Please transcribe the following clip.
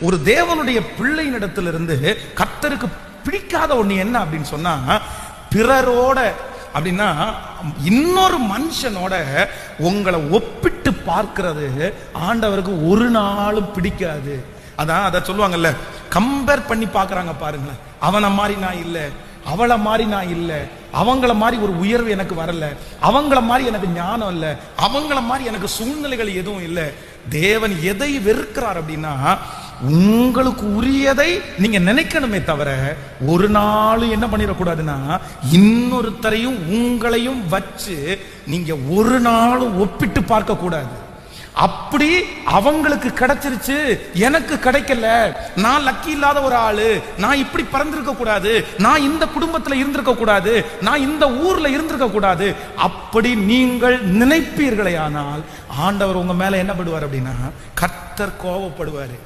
ஒரு தேவனுடைய பிள்ளையினிடத்திலிருந்து கர்த்தருக்கு பிடிக்காத ஒண்ணு என்ன அப்படின்னு சொன்னா, பிறரோட அப்படின்னா இன்னொரு மனுஷனோட உங்களை ஒப்பிட்டு பார்க்கிறது ஆண்டவருக்கு ஒரு நாளும் பிடிக்காது. அதான் அதை சொல்லுவாங்கல்ல, கம்பேர் பண்ணி பார்க்கறாங்க பாருங்களேன். அவனை மாதிரி நான் இல்லை, அவளை மாதிரி நான் இல்லை, அவங்கள மாதிரி ஒரு உயர்வு எனக்கு வரல, அவங்கள மாதிரி எனக்கு ஞானம் இல்லை, அவங்கள மாதிரி எனக்கு சூழ்நிலைகள் எதுவும் இல்லை. தேவன் எதை வெறுக்கிறார் அப்படின்னா, உங்களுக்கு உரியதை நீங்க நினைக்கணுமே தவிர ஒரு நாள் என்ன பண்ணிடக்கூடாதுன்னா இன்னொருத்தரையும் உங்களையும் வச்சு நீங்க ஒரு நாள் ஒப்பிட்டு பார்க்க கூடாது. அப்படி அவங்களுக்கு கிடைச்சிருச்சு, எனக்கு கிடைக்கல, நான் லக்கி இல்லாத ஒரு ஆளு, நான் இப்படி பறந்திருக்க கூடாது, நான் இந்த குடும்பத்துல இருந்திருக்க கூடாது, நான் இந்த ஊர்ல இருந்திருக்க கூடாது, அப்படி நீங்கள் நினைப்பீர்களே ஆனால் ஆண்டவர் உங்க மேல என்ன படுவார் அப்படின்னா கர்த்தர் கோபப்படுவாரு.